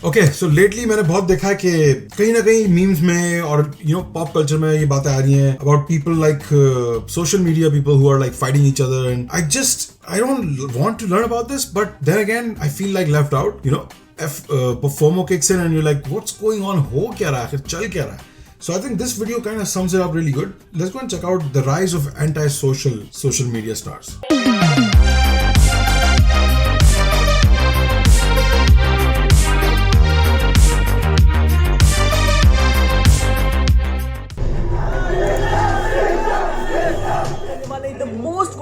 Okay so lately मैंने बहुत देखा है कि कहीं ना कहीं मीम्स में और पॉप कल्चर में ये बातें आ रही हैं about people like social media people who are like fighting each other and I don't want to learn about this but then again I feel like left out FOMO kicks in and you're like what's going on हो क्या रहा है आखिर चल क्या रहा है. So I think this video kind of sums it up really good. Let's go and check out the rise of social media stars.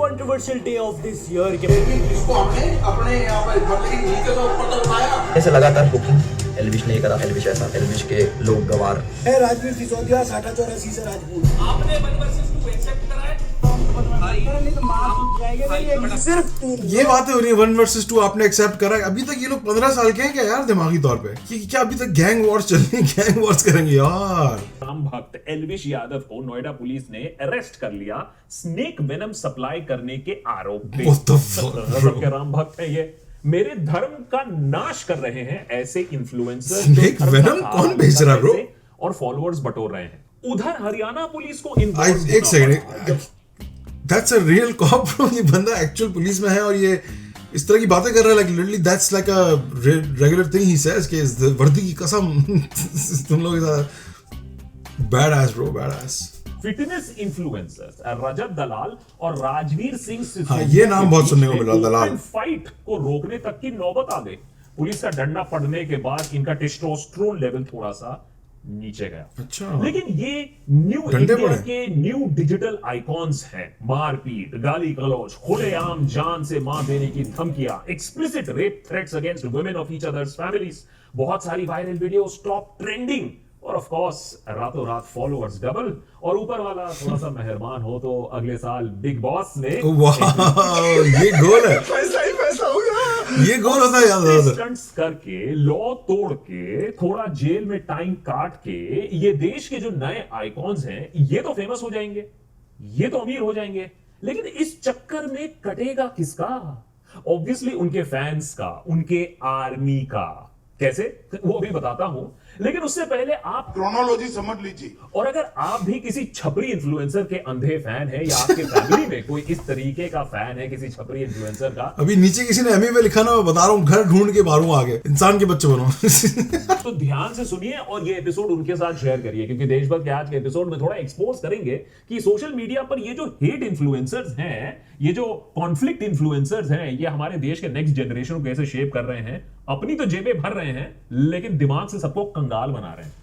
Controversial day of this year जिसको हमने अपने यहाँ पर मतलब कि नीचे से ऊपर तक उठाया ऐसे लगातार बुकिंग एल्विश ने करा, एल्विश ऐसा, एल्विश के लोग गवार है. राजवीर सिसोदिया 84 से राजपूत आपने 1 वर्सेस 2 एक्सेप्ट करा है. सिर्फ ये बातें हो रही है 1 वर्सेस 2 आपने एक्सेप्ट करा है. अभी तक ये लोग 15 साल के हैं क्या यार दिमागी तौर पे कि क्या अभी तक गैंग वॉर्स चल रही है, गैंग वॉर्स करेंगे यार. राम भक्त एल्विश यादव को नोएडा पुलिस ने अरेस्ट कर लिया स्नेक वेनम सप्लाई करने के आरोप में. What the fuck, bro? के राम भक्त है ये. मेरे धर्म का नाश कर रहे हैं ऐसे इन्फ्लुएंसर Snake venom कौन बेच रहा है bro? और फॉलोअर्स बटोर रहे हैं. उधर हरियाणा पुलिस को एक second, that's a real cop bro. ये बंदा एक्चुअल पुलिस में है और ये इस तरह की बातें कर रहा है like literally that's like a regular thing he says कि इस वर्दी की कसम तुम लोग badass bro, badass. Fitness influencers Rajat Dalal और राजवीर सिंह हाँ, ये नाम बहुत सुनने को मिल रहा. दलाल फाइट को रोकने तक की नौबत आ गई. पुलिस का डंडा पड़ने के बाद इनका टेस्टोस्टेरोन लेवल थोड़ा सा नीचे गया. अच्छा. लेकिन ये न्यू डंडे इंडिया पड़े? के न्यू डिजिटल आइकॉन्स हैं. मारपीट, गाली गलौज, खुलेआम जान से मार देने की धमकियां, explicit rape threats against women of each others families, बहुत सारी वायरल वीडियोस टॉप ट्रेंडिंग और ऑफ कोर्स रातों रात फॉलोअर्स डबल. और ऊपर वाला थोड़ा सा मेहरबान हो तो अगले साल बिग बॉस में वाह ये गोल है. ये गोल होता है यार. स्टंट्स करके, लॉ तोड़ के, थोड़ा जेल में टाइम काट के ये देश के जो नए आइकॉन्स हैं ये तो फेमस हो जाएंगे, ये तो अमीर हो जाएंगे. लेकिन इस चक्कर में कटेगा किसका? ऑब्वियसली उनके फैंस का, उनके आर्मी का. कैसे वो भी बताता हूं, लेकिन उससे पहले आप क्रोनोलॉजी समझ लीजिए. और अगर आप भी किसी छपरी इन्फ्लुएंसर के अंधे फैन है या आपके फैमिली में कोई इस तरीके का फैन है किसी छपरी इन्फ्लुएंसर का, अभी नीचे किसी ने एमए पे लिखा ना, मैं बता रहा हूँ घर ढूंढ के मारूं आगे, इंसान के बच्चे बनो. तो ध्यान से सुनिए और ये एपिसोड उनके साथ शेयर करिए क्योंकि देशभक्त के आज के एपिसोड में थोड़ा एक्सपोज करेंगे कि सोशल मीडिया पर ये जो हेट इन्फ्लुएंसर्स हैं, ये जो कॉन्फ्लिक्ट इन्फ्लुएंसर्स हैं, ये हमारे देश के नेक्स्ट जनरेशन को कैसे शेप कर रहे हैं. अपनी तो जेबें भर रहे हैं लेकिन दिमाग से सबको कंगाल बना रहे हैं.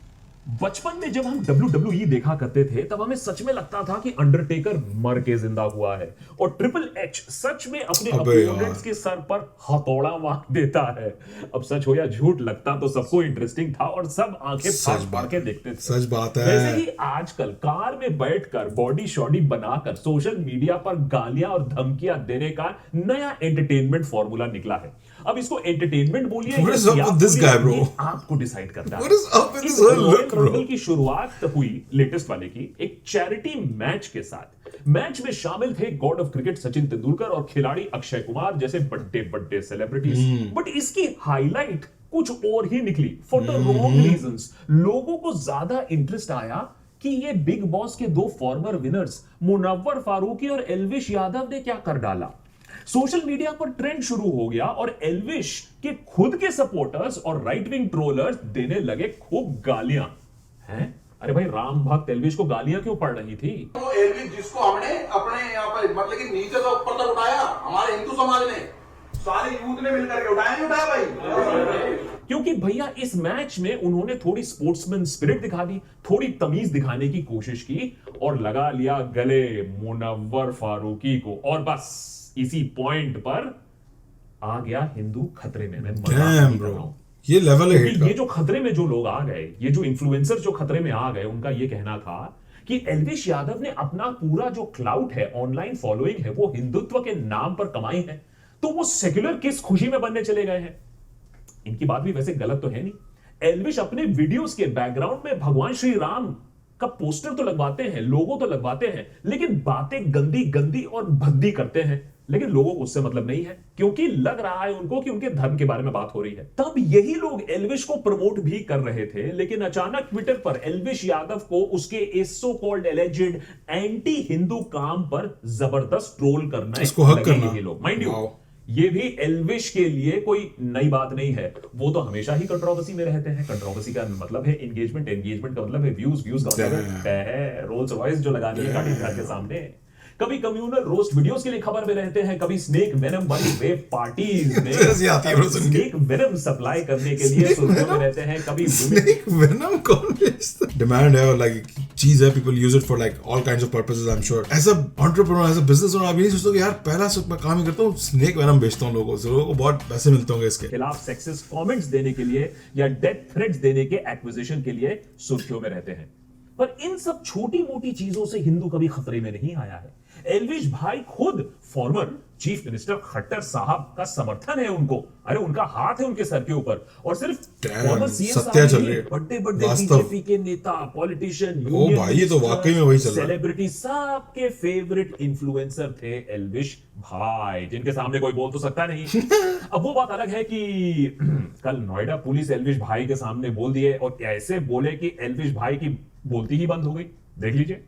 बचपन में जब हम WWE देखा करते थे तब हमें सच में लगता था कि अंडरटेकर मर के जिंदा हुआ है और ट्रिपल एच सच में अपने अपोनेंट्स के सर पर हथौड़ा मार देता है. अब सच हो या झूठ, लगता तो सबको इंटरेस्टिंग था और सब आंखें फाड़ के देखते थे. सच बात है. वैसे ही आजकल कार में बैठकर बॉडी शॉडी बनाकर सोशल मीडिया पर गालियां और धमकियां देने का नया एंटरटेनमेंट फॉर्मूला निकला है. अब इसको एंटरटेनमेंट बोलिए What is up with this guy, bro? आपको डिसाइड करना है. What is up with this whole look, bro? रंगल की शुरुआत हुई लेटेस्ट वाले की एक चैरिटी मैच के साथ. मैच में शामिल थे God of cricket Sachin Tendulkar और खिलाड़ी अक्षय कुमार जैसे बड़े बड़े सेलिब्रिटीज. बट इसकी हाईलाइट कुछ और ही निकली. For the wrong reasons. लोगों को ज्यादा इंटरेस्ट आया कि ये बिग बॉस के 2 फॉर्मर विनर्स मुनव्वर फारूकी और एल्विश यादव ने क्या कर डाला. सोशल मीडिया पर ट्रेंड शुरू हो गया और एल्विश के खुद के सपोर्टर्स और राइट विंग ट्रोलर्स देने लगे खूब गालियां. हैं? अरे भाई राम भक्त एल्विश को गालियां क्यों पड़ रही थी? वो एल्विश जिसको हमने अपने यहाँ पर मतलब कि नीचे से ऊपर तक उठाया, हमारे हिंदू समाज ने, सारी यूथ ने मिलकर के उठाया. नहीं उठाया भाई? क्योंकि भैया इस मैच में उन्होंने थोड़ी स्पोर्ट्समैन स्पिरिट दिखा दी, थोड़ी तमीज दिखाने की कोशिश की और लगा लिया गले मुनव्वर फारूकी को. और बस इसी पॉइंट पर आ गया हिंदू खतरे में. मैं मजाक नहीं कर रहा हूं. ये लेवल है हेट का. ये जो खतरे में जो लोग आ गए, ये जो इन्फ्लुएंसर जो खतरे में आ गए, उनका ये कहना था कि एल्विश यादव ने अपना पूरा जो क्लाउड है, ऑनलाइन फॉलोइंग है, वो हिंदुत्व के नाम पर कमाई है, तो वो सेक्युलर किस खुशी में बनने चले गए हैं. इनकी बात भी वैसे गलत तो है नहीं. एल्विश अपने वीडियोस के बैकग्राउंड में भगवान श्री राम का पोस्टर तो लगवाते हैं, लोगो तो लगवाते हैं, लेकिन बातें गंदी गंदी और भद्दी करते हैं. लेकिन लोगों को उससे मतलब नहीं है, क्योंकि लग रहा है उनको कि उनके धर्म के बारे में बात हो रही है। तब यही लोग एल्विश को प्रमोट भी कर रहे थे, लेकिन अचानक ट्विटर पर एल्विश यादव को उसके इस so called alleged anti Hindu काम पर जबरदस्त ट्रोल करना इसको हक करना ये लोग। माइंड यू, ये भी एल्विश के लिए कोई नई बात नहीं है, वो तो हमेशा ही कंट्रोवर्सी में रहते हैं। कंट्रोवर्सी का मतलब है एंगेजमेंट, एंगेजमेंट का मतलब है व्यूज, व्यूज का मतलब है रोल्स रॉयस जो लगानी है गाड़ी घर के सामने। कभी कम्युनल रोस्ट वीडियोस के लिए खबर में रहते हैं, कभी स्नेक वेनम वाली वेब पार्टीज में स्नेक वेनम सप्लाई करने के लिए सुर्खियों में रहते हैं, कभी स्नेक वेनम कौन बेचता है? डिमांड है और लाइक चीज है, people use it for like all kinds of purposes. I am sure as a entrepreneur, as a business owner, आप नहीं सोचते कि यार पहला मैं काम ही करता हूँ, स्नेक वेनम बेचता हूँ लोगों से, लोगों को बहुत पैसे मिलते होंगे इसके खिलाफ सेक्सिस्ट कमेंट्स देने के लिए या डेथ थ्रेट्स देने के एक्विजिशन के लिए सुर्खियों में रहते हैं। पर इन सब छोटी मोटी चीजों से हिंदू कभी खतरे में नहीं आया है। एल्विश भाई खुद फॉर्मर चीफ मिनिस्टर खट्टर साहब का समर्थन है उनको, अरे उनका हाथ है उनके सर के ऊपर। और सिर्फ फॉर्मर सीएम साहब नहीं, बड़े बड़े बीजेपी के नेता, पॉलिटिशियन, ओ भाई ये तो वाकई में वही चल रहा है। सेलिब्रिटी सबके फेवरेट इन्फ्लुएंसर थे एल्विश भाई, जिनके सामने कोई बोल तो सकता नहीं। अब वो बात अलग है कि कल नोएडा पुलिस एल्विश भाई के सामने बोल दिए और ऐसे बोले कि एल्विश भाई की बोलती ही बंद हो गई। देख लीजिए।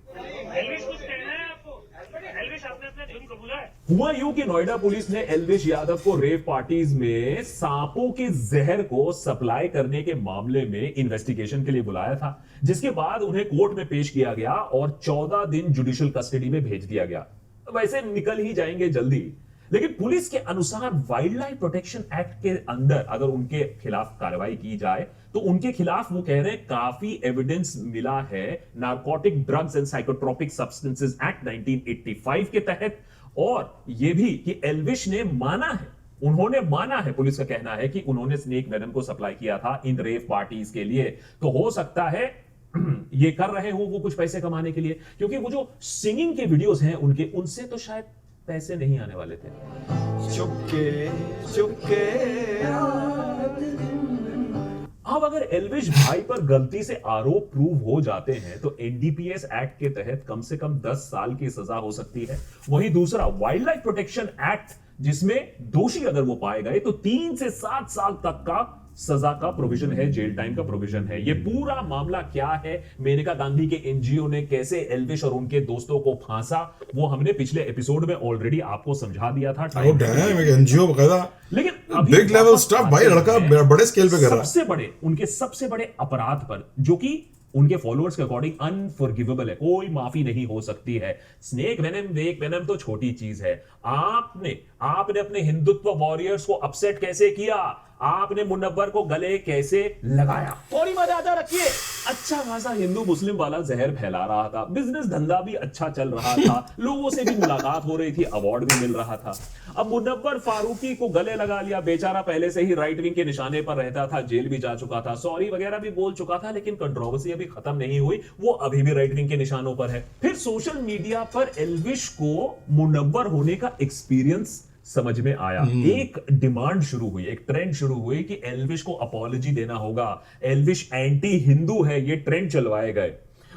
हुआ यूं कि नोएडा पुलिस ने एल्विश यादव को रेव पार्टीज में सांपों के जहर को सप्लाई करने के मामले में इन्वेस्टिगेशन के लिए बुलाया था, जिसके बाद उन्हें कोर्ट में पेश किया गया और 14 दिन जुडिशियल कस्टडी में भेज दिया गया। वैसे निकल ही जाएंगे जल्दी, लेकिन पुलिस के अनुसार वाइल्ड लाइफ प्रोटेक्शन एक्ट के अंदर अगर उनके खिलाफ कार्रवाई की जाए तो उनके खिलाफ वो कह रहे हैं काफी एविडेंस मिला है narcotic drugs and psychotropic substances act 1985 के तहत। और ये भी कि एल्विश ने माना है, उन्होंने माना है, पुलिस का कहना है कि उन्होंने स्नेक वेनम को सप्लाई किया था इन रेव पार्टीज के लिए। तो हो सकता है ये कर रहे हो वो कुछ पैसे कमाने के लिए, क्योंकि वो जो सिंगिंग के वीडियोस हैं उनके, उनसे तो शायद पैसे नहीं आने वाले थे। चुपके चुपके अब अगर एल्विश भाई पर गलती से आरोप प्रूव हो जाते हैं तो एनडीपीएस एक्ट के तहत कम से कम 10 साल की सजा हो सकती है। वहीं दूसरा वाइल्ड लाइफ प्रोटेक्शन एक्ट, जिसमें दोषी अगर वो पाए गए तो 3 से 7 साल तक का सजा का प्रोविजन है, जेल टाइम का प्रोविजन है। ये पूरा मामला क्या है, मेनका गांधी के एनजीओ ने कैसे एल्विश और उनके दोस्तों को फांसा, वो हमने पिछले एपिसोड में ऑलरेडी आपको समझा दिया था। एनजीओ बकायदा, लेकिन बिग लेवल स्टफ भाई, लड़का बड़े स्केल पे कर रहा है। सबसे बड़े, उनके सबसे बड़े अपराध पर, जो कि उनके फॉलोअर्स के अकॉर्डिंग अनफॉरगिवेबल है, कोई माफी नहीं हो सकती है। स्नेक वेनम, वेक वेनम तो छोटी चीज है। आपने अपने हिंदुत्व वॉरियर्स को अपसेट कैसे किया, आपने मुनव्वर को गले कैसे लगाया, थोड़ी मर्यादा रखिए। अच्छा खासा हिंदू मुस्लिम वाला जहर फैला रहा था, बिजनेस धंधा भी अच्छा चल रहा था, लोगों से भी मुलाकात हो रही थी, अवार्ड भी मिल रहा था। अब मुनव्वर फारूकी को गले लगा लिया, बेचारा पहले से ही राइट विंग के निशाने पर रहता था, जेल भी जा चुका था, सॉरी वगैरह भी बोल चुका था, लेकिन कंट्रोवर्सी अभी खत्म नहीं हुई, वो अभी भी राइट विंग के निशानों पर है। फिर सोशल मीडिया पर एल्विश को मुनव्वर होने का एक्सपीरियंस समझ में आया। एक डिमांड शुरू हुई, एक ट्रेंड शुरू हुई कि एल्विश को अपॉलॉजी देना होगा, एल्विश एंटी हिंदू है, ये ट्रेंड चलवाए गए।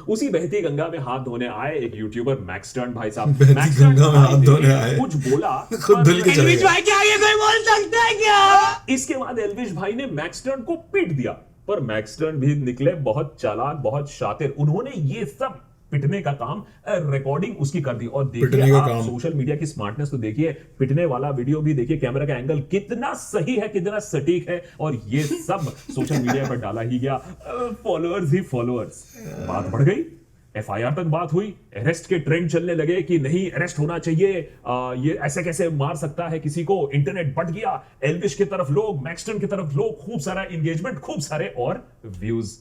उसी बहती गंगा में हाथ धोने आए एक यूट्यूबर मैक्सटर्न भाई साहब, गंगा में हाथ धोने आए, कुछ बोला, खुद धुल के चले गए। भाई क्या आगे कोई बोल सकता है क्या? इसके बाद एल्विश भाई ने मैक्सटर्न को पीट दिया, पर मैक्सटर्न भी निकले बहुत चालाक, बहुत शातिर। उन्होंने ये सब पिटने का काम, रिकॉर्डिंग उसकी कर दी। और देखिए आप सोशल मीडिया की स्मार्टनेस तो देखिए, पिटने वाला वीडियो भी देखिए, कैमरा का एंगल कितना सही है, कितना सटीक है, और ये सब सोशल मीडिया पर डाला ही गया। फॉलोअर्स ही फॉलोअर्स, बात बढ़ गई, एफआईआर तक बात हुई, अरेस्ट के ट्रेंड चलने लगे कि नहीं अरेस्ट होना चाहिए, ये ऐसे कैसे मार सकता है किसी को, इंटरनेट बढ़ गया, एल्विश की तरफ लोग, मैक्सटर्न की तरफ लोग, खूब सारा एंगेजमेंट, खूब सारे और व्यूज।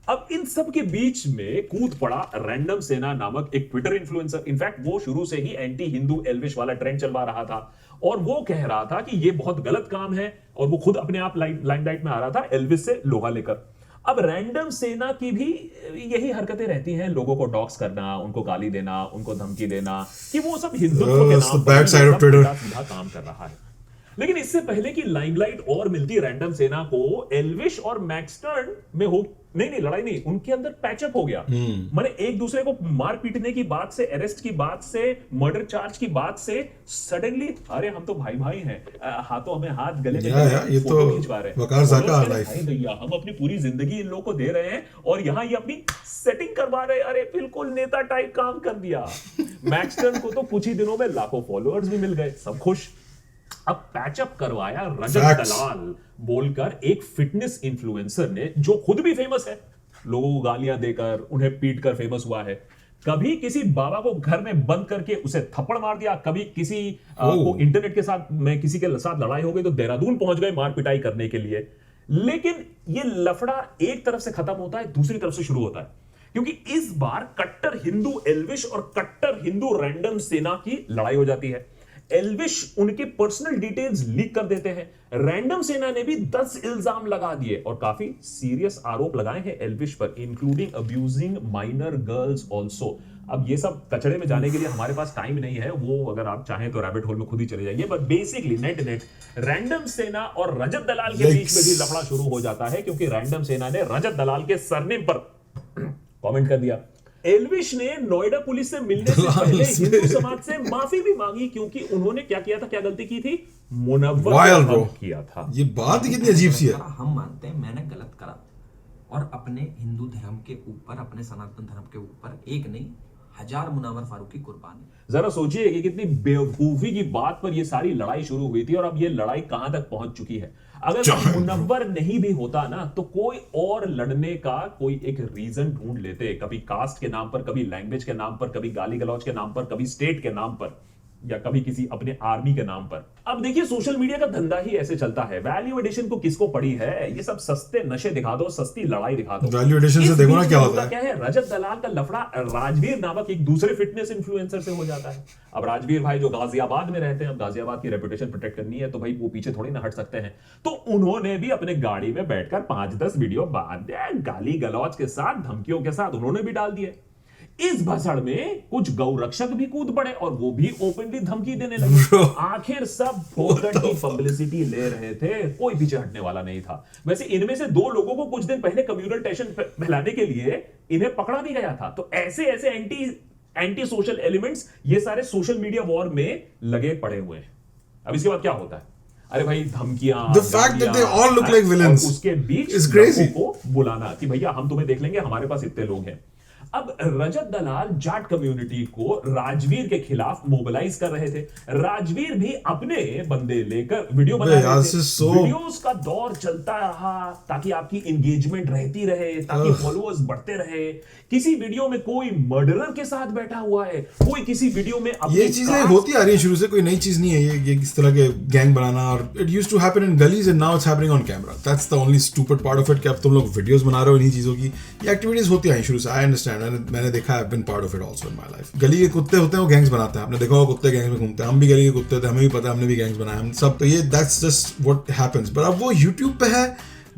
अब इन सब के बीच में कूद पड़ा रैंडम सेना नामक एक ट्विटर इन्फ्लुएंसर। इनफैक्ट वो शुरू से ही एंटी हिंदू एल्विश वाला ट्रेंड चलवा रहा था, और वो कह रहा था कि ये बहुत गलत काम है, और वो खुद अपने आप लाइमलाइट में आ रहा था एल्विश से लोहा लेकर। अब रैंडम सेना की भी यही हरकतें रहती हैं, लोगों को डॉक्स करना, उनको गाली देना, उनको धमकी देना, कि वो सब हिंदुत्व के नाम पर सीधा काम कर रहा है। लेकिन इससे पहले कि लाइमलाइट और मिलती रैंडम सेना को, एल्विश और मैक्सटर्न में नहीं लड़ाई नहीं, उनके अंदर पैचअप हो गया। माने एक दूसरे को मार पीटने की बात से, अरेस्ट की बात से, मर्डर चार्ज की बात से सडनली अरे हम तो भाई भाई हैं, हाथों हमें हाथ गले में ये तो खिंचवा रहे वकार ज़ाका लाइफ। भैया हम अपनी पूरी जिंदगी इन लोगों को दे रहे हैं और यहाँ ये अपनी सेटिंग करवा रहे। अरे बिल्कुल नेता टाइप काम कर दिया। मैक्सटन को तो कुछ ही दिनों में लाखों फॉलोअर्स भी मिल गए, सब खुश। अब पैचअप करवाया रजत दलाल बोलकर एक फिटनेस इन्फ्लुएंसर ने, जो खुद भी फेमस है, लोगों को गालियां देकर उन्हें पीट कर फेमस हुआ है। कभी किसी बाबा को घर में बंद करके उसे थप्पड़ मार दिया, कभी किसी को इंटरनेट के साथ में किसी के साथ लड़ाई हो गई तो देहरादून पहुंच गए मार पिटाई करने के लिए। लेकिन ये लफड़ा एक तरफ से खत्म होता है, दूसरी तरफ से शुरू होता है, क्योंकि इस बार कट्टर हिंदू एल्विश और कट्टर हिंदू रैंडम सेना की लड़ाई हो जाती है। एल्विश उनके पर्सनल डिटेल्स लीक कर देते हैं, रैंडम सेना ने भी 10 इल्जाम लगा दिए और काफी सीरियस आरोप लगाए हैं एल्विश पर, including abusing minor girls also. अब ये सब कचड़े में जाने के लिए हमारे पास टाइम नहीं है, वो अगर आप चाहें तो रैबिट होल में खुद ही चले जाइए। बट बेसिकली नेट रैंडम सेना और रजत दलाल के बीच में भी लफड़ा शुरू हो जाता है, क्योंकि रैंडम सेना ने रजत दलाल के सरनेम पर कमेंट कर दिया। एल्विश ने नोएडा पुलिस से मिलने से पहले हिंदू समाज से माफी भी मांगी, क्योंकि उन्होंने क्या किया था, क्या गलती की थी, मुनव्वर किया था। ये बात कितनी अजीब सी है। हम मानते हैं मैंने गलत करा और अपने हिंदू धर्म के ऊपर, अपने सनातन धर्म के ऊपर एक नहीं 1000 मुनव्वर फारूकी कुर्बान। जरा सोचिए कि कितनी बेवकूफी की बात पर यह सारी लड़ाई शुरू हुई थी और अब ये लड़ाई कहां तक पहुंच चुकी है। अगर मुनव्वर नहीं भी होता ना, तो कोई और लड़ने का कोई एक रीजन ढूंढ लेते, कभी कास्ट के नाम पर, कभी लैंग्वेज के नाम पर, कभी गाली गलौज के नाम पर, कभी स्टेट के नाम पर, या कभी किसी अपने आर्मी के नाम पर। अब देखिए सोशल मीडिया का धंधा ही ऐसे चलता है। वैल्यू एडिशन को किसको पड़ी है, ये सब सस्ते नशे दिखा दो, सस्ती लड़ाई दिखा दो। वैल्यू एडिशन से देखो ना क्या होता है। क्या है, रजत दलाल का लफड़ा राजवीर नामक एक दूसरे फिटनेस इन्फ्लुएंसर से हो जाता है। अब राजवीर भाई जो गाजियाबाद में रहते हैं, अब गाजियाबाद की रेपुटेशन प्रोटेक्ट करनी है तो भाई वो पीछे थोड़ी ना हट सकते हैं, तो उन्होंने भी अपने गाड़ी में बैठकर 5-10 वीडियो गाली गलौज के साथ, धमकियों के साथ उन्होंने भी डाल दिए। इस भसड़ में कुछ गौरक्षक भी कूद पड़े और वो भी ओपनली धमकी देने लगे। आखिर सब फोकट की पब्लिसिटी ले रहे थे, कोई पीछे हटने वाला नहीं था। वैसे इनमें से 2 लोगों को कुछ दिन पहले कम्युनल टेंशन फैलाने के लिए इन्हें पकड़ा भी गया था। तो ऐसे एंटी सोशल एलिमेंट्स ये सारे सोशल मीडिया वॉर में लगे पड़े हुए हैं। अब इसके बाद क्या होता है, अरे भाई धमकियां, The fact that they all look like villains उसके बीच is crazy को बुलाना कि भैया हम तुम्हें देख लेंगे, हमारे पास इतने लोग हैं। अब रजत दलाल जाट कम्युनिटी को राजवीर के खिलाफ मोबिलाइज कर रहे थे। राजवीर भी अपने बंदे लेकर वीडियो बना रहे थे। वीडियोस का दौर चलता रहा ताकि आपकी एंगेजमेंट रहती रहे, ताकि फॉलोअर्स बढ़ते रहे। किसी वीडियो में कोई मर्डरर के साथ बैठा हुआ है, कोई किसी वीडियो में ये चीजें होती आ रही है शुरू से, कोई नई चीज नहीं है ये इस तरह के गैंग बनाना। और it used to happen in गलीज and now it's happening on camera. That's the only stupid part of it कि अब तुम लोग वीडियोस बना रहे हो इन्हीं चीजों की। ये एक्टिविटीज होती आई शुरू से, आई अंडरस्टैंड। मैंने देखा है, been part of it also in my life. गली के कुत्ते होते हैं वो गैंग्स बनाते हैं, आपने देखा होगा कुत्ते गैंग्स में घूमते हैं। हम भी गली के कुत्ते थे, हमें भी पता है, हमने भी गैंग्स बनाए हम सब। तो ये that's just what happens. But अब वो YouTube पे है,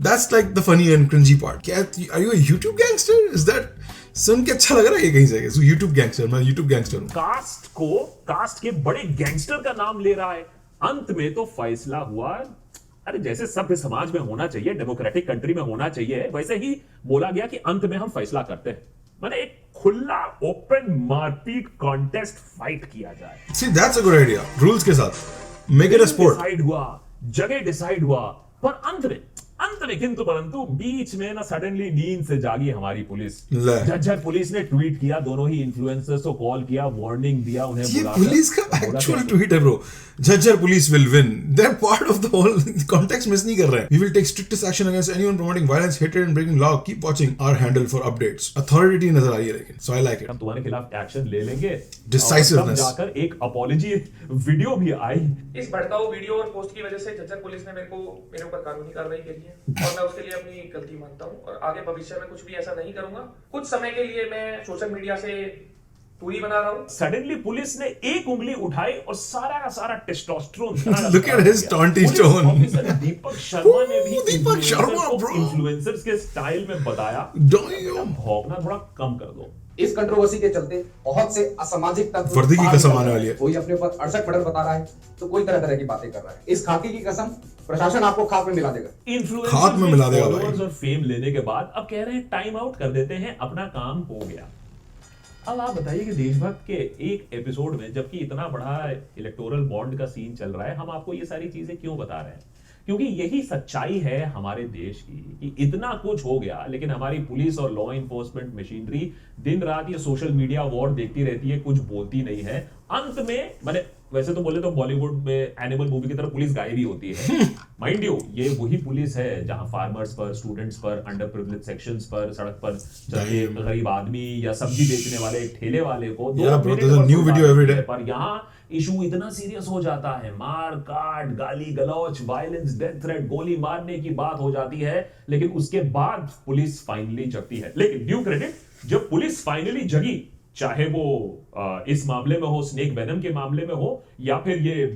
that's like the funny and cringy part. क्या are you a YouTube gangster? Is that सुन के अच्छा लग रहा है ये कहीं से? So, YouTube गैंगस्टर, मैं YouTube गैंगस्टर हूं। कास्ट के बड़े गैंगस्टर का नाम ले रहा है। अंत में तो फैसला हुआ, अरे जैसे सभ्य समाज में होना चाहिए, डेमोक्रेटिक कंट्री में होना चाहिए, वैसे ही बोला गया कि अंत में हम फैसला करते हैं। मैंने एक खुला ओपन मारपीट कॉन्टेस्ट फाइट किया जाए। See, that's a good idea. Rules के साथ make it a sport. Decide हुआ, जगह डिसाइड हुआ, पर अंत में किंतु परंतु बीच में ना सडनली नींद से जागी हमारी पुलिस। झज्जर पुलिस ने ट्वीट किया, दोनों ही इन्फ्लुएंसर्स को कॉल किया, वार्निंग दिया उन्हें। ये पुलिस का एक्चुअल ट्वीट है bro. Jhajjar police will win. They are part of the whole context miss नहीं कर रहे हैं। We will take strictest action against anyone promoting violence, hatred and breaking law. Keep watching our handle for updates. Authority नजर आ रही है लेकिन, सो I like it. हम तुम्हारे खिलाफ एक्शन ले लेंगे। डिसाइसिवनेस। जाकर एक अपॉलॉजी वीडियो भी आई। इस भड़काऊ वीडियो और पोस्ट की वजह से झज्जर पुलिस ने मेरे ऊपर कानूनी कार्रवाई की है और मैं उसके लिए अपनी गलती मानता हूं और आगे भविष्य में कुछ भी ऐसा नहीं करूंगा। कुछ समय के लिए मैं सोशल मीडिया से दूरी बना रहा हूं। सडनली पुलिस ने एक उंगली उठाई और सारा का सारा testosterone Look at his taunty tone. Deepak Sharma ने भी दीपक शर्मा bro इन्फ्लुएंसर्स के स्टाइल में बताया, भौंकना थोड़ा कम कर दो। इस कंट्रोवर्सी के चलते बहुत से असामाजिक तत्व वर्दी की कसम आने वाली है। कोई अपने ऊपर 68 मर्डर बता रहा है तो कोई तरह तरह की बातें कर रहा है। इस खाकी की कसम प्रशासन आपको खाक में मिला देगा। खाक में मिला देगा भाई। और फेम लेने के बाद अब कह रहे हैं टाइम आउट कर देते हैं, अपना काम हो गया। अब आप बताइए कि देशभक्त के एक एपिसोड में, जबकि इतना बड़ा इलेक्टोरल बॉन्ड का सीन चल रहा है, हम आपको ये सारी चीजें क्यों बता रहे हैं? क्योंकि यही सच्चाई है हमारे देश की कि इतना कुछ हो गया, लेकिन हमारी पुलिस और लॉ इन्फोर्समेंट मशीनरी दिन रात ये सोशल मीडिया वॉर देखती रहती है, कुछ बोलती नहीं है। अंत में मैंने वैसे तो बोले तो बॉलीवुड में एनिमल मूवी की तरह पुलिस गायब ही होती है। माइंड यू, ये वही पुलिस है जहां फार्मर्स पर, स्टूडेंट्स पर, अंडर प्रिविलेज सेक्शंस पर, सड़क पर चलते गरीब आदमी या सब्जी बेचने वाले ठेले वाले को न्यू वीडियो एवरी डे। पर यहाँ इशू इतना सीरियस हो जाता है, मार काट, गाली गलौच, वायलेंस, डेथ थ्रेट, गोली मारने की बात हो जाती है, लेकिन उसके बाद पुलिस फाइनली जगती है। लेकिन ड्यू क्रेडिट, जब पुलिस फाइनली जगी, चाहे वो इस मामले में हो, स्नेक वेनम के मामले में हो, या फिर ये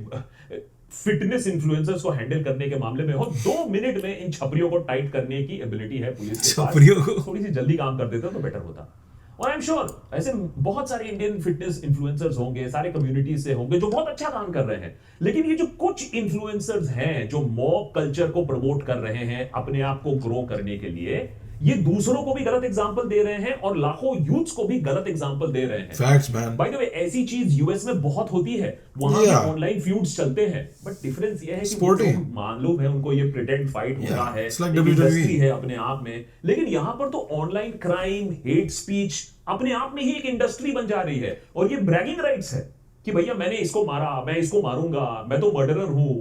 फिटनेस इन्फ्लुएंसर्स को हैंडल करने के मामले में हो, 2 मिनट में इन छपरियों को टाइट करने की एबिलिटी है पुलिस के पास। थोड़ी सी जल्दी काम कर देते तो बेटर होता। और आई एम श्योर ऐसे बहुत सारे इंडियन फिटनेस इन्फ्लुएंसर्स होंगे, सारे कम्युनिटी से होंगे जो बहुत अच्छा काम कर रहे हैं। लेकिन ये जो कुछ इन्फ्लुएंसर्स हैं जो मॉब कल्चर को प्रमोट कर रहे हैं अपने आप को ग्रो करने के लिए, ये दूसरों को भी गलत एग्जांपल दे रहे हैं और लाखों यूथ्स को भी गलत एग्जांपल दे रहे हैं। Facts man. By the way, ऐसी चीज यूएस में बहुत होती है, वहां भी ऑनलाइन फ्यूड्स चलते हैं, बट डिफरेंस ये है कि मालूम है उनको ये प्रिटेंड फाइट होता है, इंडस्ट्री है अपने आप में। लेकिन यहां पर तो ऑनलाइन क्राइम, हेट स्पीच अपने आप में ही एक इंडस्ट्री बन जा रही है, और ये ब्रैगिंग राइट्स है कि भैया मैंने इसको मारा, मैं इसको मारूंगा, मैं तो मर्डरर हूं।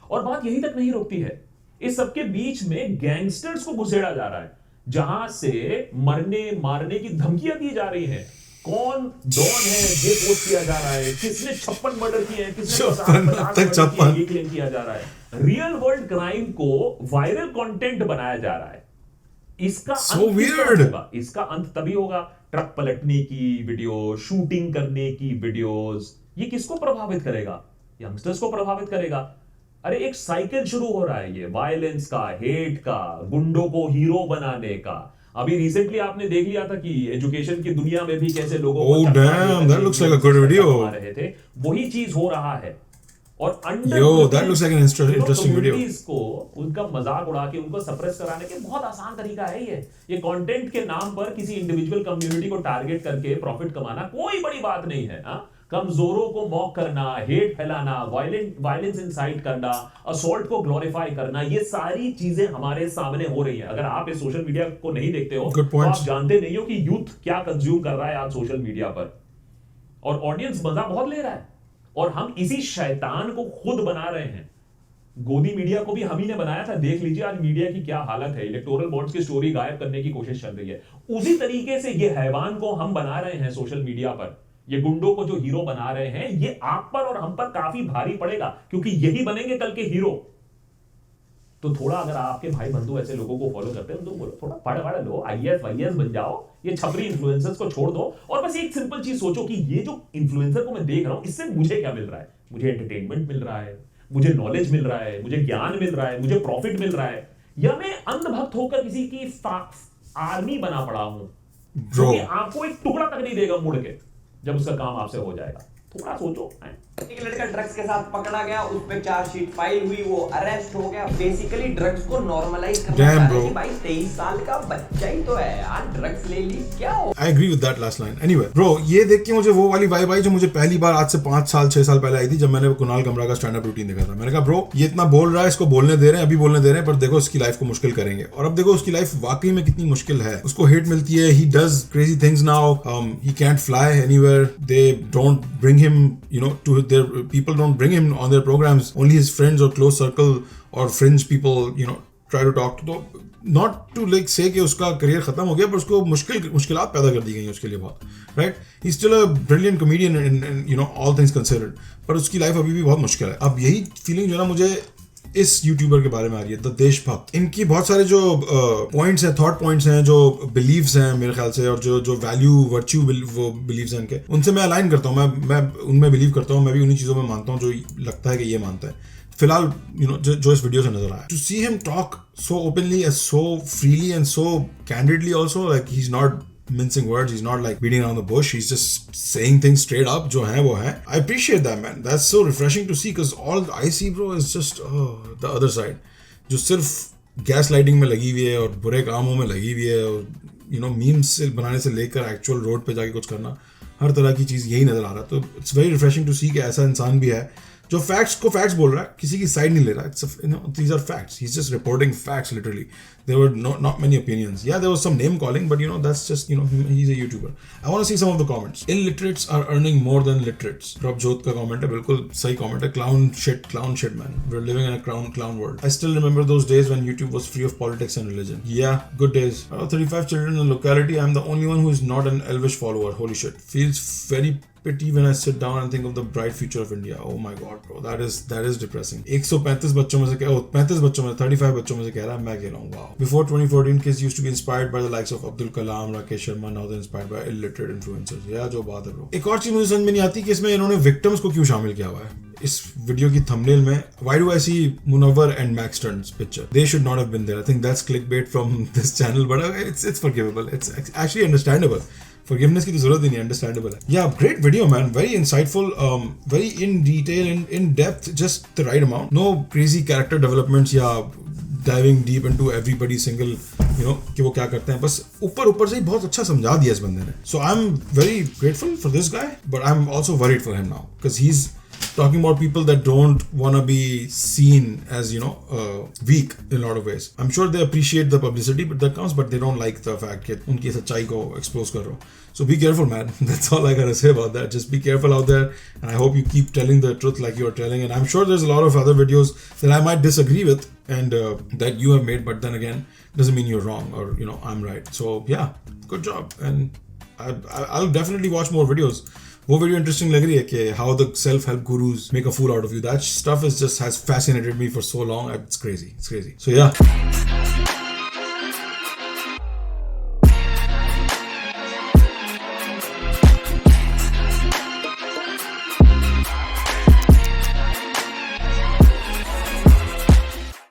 और बात यही तक नहीं रुकती है, इस सबके बीच में गैंगस्टर्स को घुसेड़ा जा रहा है, जहां से मरने मारने की धमकियां दी जा रही हैं। कौन डॉन है ये पोस्ट किया जा रहा है, किसने 56 मर्डर किए हैं, किसने 56 ये क्लेम किया जा रहा है। रियल वर्ल्ड क्राइम को वायरल कंटेंट बनाया जा रहा है। इसका इसका अंत तभी होगा, ट्रक पलटने की वीडियो, शूटिंग करने की वीडियोस। ये किसको प्रभावित करेगा? यंगस्टर्स को प्रभावित करेगा। अरे एक साइकिल शुरू हो रहा है, ये वायलेंस का, हेट का, गुंडों को हीरो बनाने का। अभी रिसेंटली आपने देख लिया था कि एजुकेशन की दुनिया में भी कैसे लोगों को that looks like a good video रहे थे, वही चीज हो रहा है। और that looks like an interesting video। को उनका मजाक उड़ा के उनको सप्रेस कराने के बहुत आसान तरीका है ये कंटेंट के नाम पर किसी इंडिविजुअल कम्युनिटी को टारगेट करके प्रॉफिट कमाना कोई बड़ी बात नहीं है। कमजोरों को मॉक करना, हेट फैलाना, वायलेंस इंसाइट करना, असॉल्ट को ग्लोरीफाई करना, ये सारी चीजें हमारे सामने हो रही हैं। अगर आप इस सोशल मीडिया को नहीं देखते हो तो आप जानते नहीं हो कि यूथ क्या कंज्यूम कर रहा है आज सोशल मीडिया पर, और ऑडियंस मजा बहुत ले रहा है, और हम इसी शैतान को खुद बना रहे हैं। गोदी मीडिया को भी हम ही ने बनाया था। देख लीजिए आज मीडिया की क्या हालत है, इलेक्टोरल बॉन्ड्स की स्टोरी गायब करने की कोशिश चल रही है। उसी तरीके से ये हैवान को हम बना रहे हैं सोशल मीडिया पर। ये गुंडों को जो हीरो बना रहे हैं, ये आप पर और हम पर काफी भारी पड़ेगा, क्योंकि यही बनेंगे कल के हीरो। तो थोड़ा अगर आपके भाई बंधु ऐसे लोगों को फॉलो करते हैं तो बोलो थोड़ा पढ़ लो, IAS बन जाओ, ये छपरी इन्फ्लुएंसर्स को छोड़ दो, और बस एक सिंपल चीज सोचो कि ये जो इन्फ्लुएंसर को मैं देख रहा हूं, इससे मुझे क्या मिल रहा है? मुझे एंटरटेनमेंट मिल रहा है, मुझे नॉलेज मिल रहा है, मुझे ज्ञान मिल रहा है, मुझे प्रॉफिट मिल रहा है, या मैं अंधभक्त होकर किसी की आर्मी बना पड़ा हूं जो आपको एक टुकड़ा तक नहीं देगा मुड़ के जब उसका काम आपसे हो जाएगा। थोड़ा सोचो। एक लड़का ड्रग्स के साथ पकड़ा गया, उस पे चार्जशीट फाइल हुई, वो अरेस्ट हो गया। बेसिकली ड्रग्स को नॉर्मलाइज करना है। भाई 23 साल का बच्चा ही तो है यार, ड्रग्स ले ली, क्या हो? I agree with that last line. Anyway, bro, ये देख के मुझे वो वाली वाइब आई जो मुझे पहली बार आज से 5-6 साल पहले आई थी, जब मैंने कुणाल कमरा का स्टैंड अप रूटीन देखा था। मैंने कहा ब्रो, ये इतना बोल रहा है, इसको बोलने दे रहे हैं, अभी बोलने दे रहे हैं, पर देखो इसकी लाइफ को मुश्किल करेंगे। और अब देखो उसकी लाइफ वाकई में कितनी मुश्किल है। उसको हेट मिलती है, he does crazy things now, he can't fly anywhere, they don't bring him, you know, to their people don't bring him on their programs, only his friends or close circle or fringe people, you know, try to talk to, not to like say कि उसका career खत्म हो गया, पर उसको मुश्किलात पैदा कर दी गई उसके लिए बहुत, right? He's still a brilliant comedian in you know all things considered, पर उसकी लाइफ अभी भी बहुत मुश्किल है। अब यही फीलिंग जो है ना मुझे इस यूट्यूबर के बारे में आ रही है, द देशभक्त। इनकी बहुत सारे जो पॉइंट्स हैं, थॉट पॉइंट्स हैं, जो बिलीव्स हैं मेरे ख्याल से, और जो वैल्यू वर्च्यू वो बिलीव्स हैं इनके, उनसे मैं अलाइन करता हूँ। मैं उनमें बिलीव करता हूँ, मैं भी उन्हीं चीज़ों में मानता हूँ जो लगता है कि ये मानता है। फिलहाल यू नो जो इस वीडियो से नजर आया, to see him talk so openly, so freely and so candidly also, like he is not mincing words. He's not like beating around the bush. He's just saying things straight up. जो है वो है. I appreciate that, man. That's so refreshing to see because all I see, bro, is just the other side. जो सिर्फ gas lighting में लगी हुई है और बुरे कामों में लगी हुई है और मीम्स बनाने से लेकर एक्चुअल रोड पे जाके कुछ करना, हर तरह की चीज़ यही नज़र आ रहा है. तो इट्स वेरी रिफ्रेशिंग टू सी कि ऐसा इंसान भी है जो फैक्ट्स को फैक्ट्स बोल रहा है, किसी की साइड नहीं ले रहा. These are facts. He's just reporting facts literally. There were not many opinions. Yeah, there was some name calling, but that's just he's a YouTuber. I want to see some of the comments. Illiterates are earning more than literates. Rob Jot का comment है, बिल्कुल सही comment है. Clown shit man. We're living in a clown world. I still remember those days when YouTube was free of politics and religion. Yeah, good days. 35 children in the locality. I'm the only one who is not an Elvish follower. Holy shit. Feels very pity when I sit down and think of the bright future of India. Oh my god, bro, that is depressing. 135 बच्चों में से 35 बच्चों में 35 बच्चों में से कह रहा है मैं कह रहा हूँ wow. Before 2014, kids used to be inspired by the likes of Abdul Kalam, Rakesh Sharma. Now they're inspired by illiterate influencers. Yeah, जो बात है bro. एक और चीज मुझे समझ में नहीं आती कि इसमें इन्होंने victims को क्यों शामिल किया हुआ है इस वीडियो की thumbnail में. Why do I see Munawwar and Max Stern's picture? They should not have been there. I think that's clickbait from this channel, but it's forgivable. It's actually understandable. Forgiveness की तो जरूरत ही नहीं, understandable है. Yeah, great video, man. Very insightful, very in detail and in depth, just the right amount. No crazy character developments या diving deep into everybody single, कि वो क्या करते हैं. बस ऊपर से ही बहुत अच्छा समझा दिया इस बंदे ने. So I'm very grateful for this guy, but I'm also worried for him now because he's talking about people that don't want to be seen as weak in a lot of ways. I'm sure they appreciate the publicity but they don't like the fact that उनकी सच्चाई को expose कर रहा हूँ. So be careful, man. That's all I gotta say about that. Just be careful out there, and I hope you keep telling the truth like you're telling. And I'm sure there's a lot of other videos that I might disagree with and that you have made, but then again, doesn't mean you're wrong or I'm right. So yeah, good job, and I'll definitely watch more videos. वो video interesting लग रही है कि how the self-help gurus make a fool out of you. That stuff has fascinated me for so long. It's crazy. So yeah.